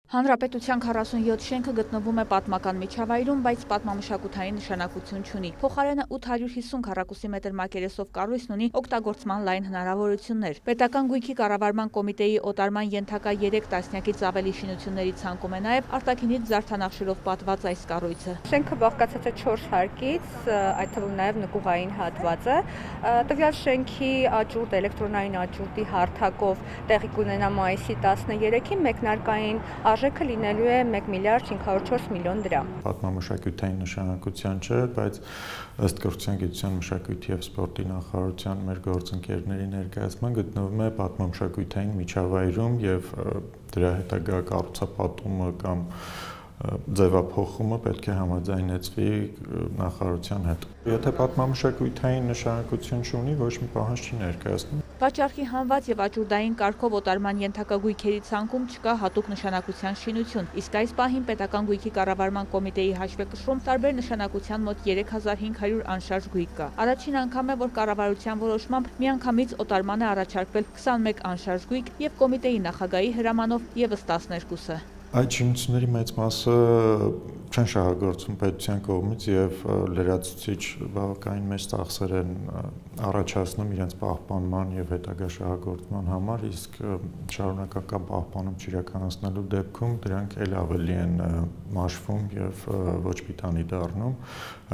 Հանրապետության 47 շենքը գտնվում է պատմական միջավայրում, բայց պատմամշակութային նշանակություն չունի։ Փոխարենը 850 քառակուսի մետր մակերեսով կառույցն ունի օգտագործման լայն հնարավորություններ։ Պետական գույքի կառավարման կոմիտեի օտարման ենթակա 3 տասնյակից ավելի շինությունների ցանկում է նաև արտաքինից զարդանախշերով պատված այս կառույցը։ Շենքը բաղկացած է 4 հարկից, այդ թվում նաև նկուղային հատվածը։ Տվյալ շենքի աճուրդ էլեկտրոնային աճուրդի հարթակով տեղի կունենա մայիսի 13-ին մեկնարկային արժեքը լինելու է 1 միլիարդ 504 միլիոն դրամ։ Պատմամշակութային նշանակության չէ, բայց ըստ կրթության, գիտության, մշակույթի եւ սպորտի նախարարության մեր գործընկերների ներկայացման գտնվում է պատմամշակութային միջավայրում եւ դրա հետագա կառուցապատումը կամ ձևափոխումը պետք է համաձայնեցվի նախարարության հետ։ Եթե պատմամշակութային նշանակություն չունի, ոչ մի պահանջ չի ներկայացնում։ Վաճառքի հանված եւ աճուրդային կարգով օտարման ենթակա գույքերի ցանկում չկա հատուկ նշանակության շինություն, իսկ այս պահին պետական գույքի կառավարման կոմիտեի հաշվեկշռում տարբեր նշանակության մոտ 3500 անշարժ գույք կա։ Առաջին անգամ է, որ կառավարության որոշմամբ միանգամից օտարման է առաջարկվել 21 անշարժ գույք եւ կոմիտեի նախագահի հրամանով եւս 12-ը։ Այդ շինությունների մեծ մասը չեն շահագործվում պետության կողմից եւ լրացուցիչ բավականին մեծ ծախսեր են առաջացնում իրենց պահպանման եւ հետագա շահագործման համար, իսկ շարունակական պահպանում չիրականացնելու դեպքում դրանք ել ավելի են մաշվում եւ ոչ պիտանի դառնում։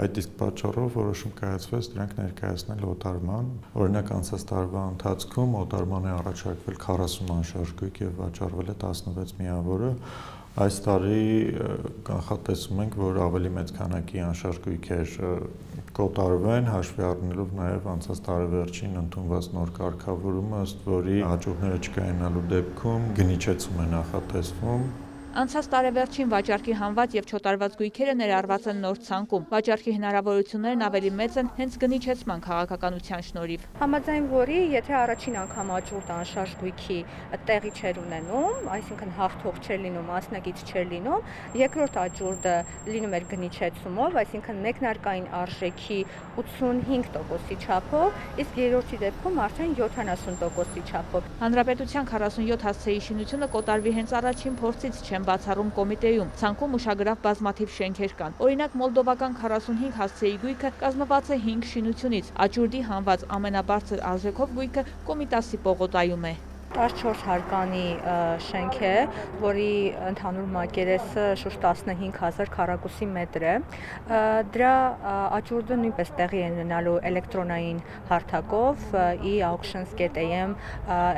Այդ իսկ պատճառով որոշում կայացվեց դրանք ներկայացնել օտարման։ Օրինակ անցած տարվա ընթացքում օտարման է առաջարկվել 40 անշարժ գույք եւ վաճառվել է 16 միավորը։ Այս տարի կանխատեսում ենք, որ ավելի մեծ քանակի անշարժ գույքեր կօտարվեն, հաշվի առնելով նաև անցած տարեվերջին ընդունված նոր կարգավորումը, ըստ որի հաջողները չկայանալու դեպքում գնիչեցում է նախատեսվում։ Անցած տարեվերջին վաճառքի հանված եւ չօտարված գույքերը ներառված են նոր ցանկում։ Վաճառքի հնարավորություններն ավելի մեծ են հենց գնիչեցման քաղաքականության շնորհիվ։ Համաձայն որի, եթե առաջին անգամ աճուրդ անշարժ գույքի տեղի չէր ունենում, այսինքն հաղթող չէր լինում, մասնակից չէր լինում, երկրորդ աճուրդը լինում էր գնիչեցումով, այսինքն մեկնարկային արժեքի 85%-ի չափով, իսկ երրորդի դեպքում արդեն 70%-ի չափով։ Հանրապետության 47 հասցեի շինությունը կոտարվի հենց առաջին փորձից չեն բացառում կոմիտեում։ Ցանկում ուշագրավ բազմաթիվ շենքեր կան։ Օրինակ մոլդովական 45 հասցեի գույքը կազմված է 5 շինությունից։ Աճուրդի հանված ամենաբարձր արժեքով գույքը Կոմիտասի պողոտայում է։ 14 հարկանի շենք է, որի ընդհանուր մակերեսը շուրջ 15000 քառակուսի մետր է։ Դրա աճուրդը նույնպես տեղի է ունենալու էլեկտրոնային հարթակով e-auctions.am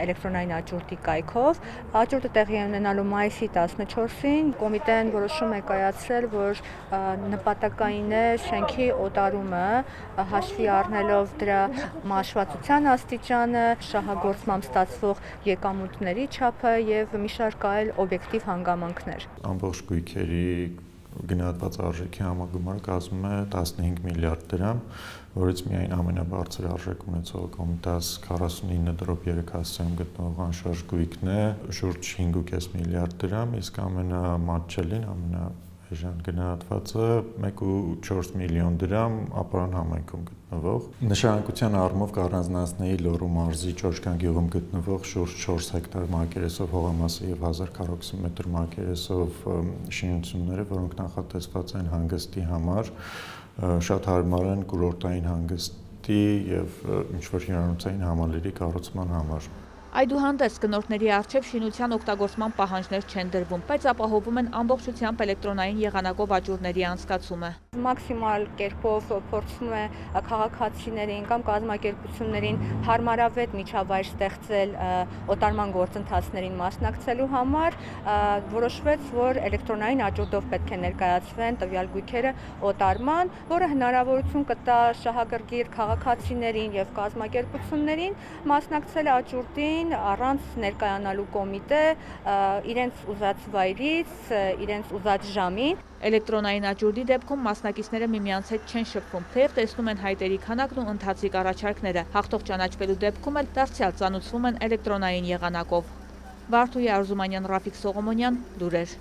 էլեկտրոնային աճուրդի կայքով։ Աճուրդը տեղի է ունենալու մայիսի 14-ին։ Կոմիտեն որոշում է կայացրել, որ նպատակային է շենքի օտարումը հաշվի առնելով դրա մաշվածության աստիճանը, շահագործմամբ ստացվող եկամուտների չափը եւ մի շարք այլ օբյեկտիվ հանգամանքներ։ Ամբողջ գույքերի գնահատված արժեքի համագումարը կազմում է 15 միլիարդ դրամ, որից միայն ամենաբարձր արժեք ունեցող Կոմիտաս 49.3 հասցեում գտնվող անշարժ գույքն է, շուրջ 5.5 միլիարդ դրամ, իսկ ամենամատչելին, էժան գնահատվածը 1.4 միլիոն դրամ ապարան համայնքում գտնվող։ Նշանակության առումով կառանձնացնեի Լոռու մարզի Ճոճկան գյուղում գտնվող շուրջ 4 հեկտար մակերեսով հողամասի եւ 1000 քառակուսի մետր մակերեսով շինությունները, որոնք նախատեսված են հանգստի համար, շատ հարմար են կուրորտային հանգստի եւ ինչ-որ հյուրանոցային համալիրի կառուցման համար։ Այդուհանդերձ գնորդների առջև շինության օգտագործման պահանջներ չեն դրվում, բայց ապահովում են ամբողջությամբ էլեկտրոնային եղանակով աճուրդների անցկացումը։ Մաքսիմալ կերպով փորձում է քաղաքացիներին կամ կազմակերպություններին հարմարավետ միջավայր ստեղծել օտարման գործընթացներին մասնակցելու համար, որոշվեց, որ էլեկտրոնային աճուրդով պետք է ներկայացվեն տվյալ գույքերը օտարման, որը հնարավորություն կտա շահագրգիռ քաղաքացիներին եւ կազմակերպություններին մասնակցել աճուրդին առանց ներկայանալու կոմիտե իրենց ուզած վայրից, իրենց ուզած ժամին։ Էլեկտրոնային աճուրդի դեպքում մասնակիցները միմյանց հետ չեն շփվում, թեև տեսնում են հայտերի քանակն ու ընթացիկ առաջարկները։ Հաղթող ճանաչվելու դեպքում էլ դարձյալ ծանուցվում են էլեկտրոնային եղանակով։ Վարդուհի Արզումանյան, Ռաֆիկ Սողոմոնյան, լուրեր։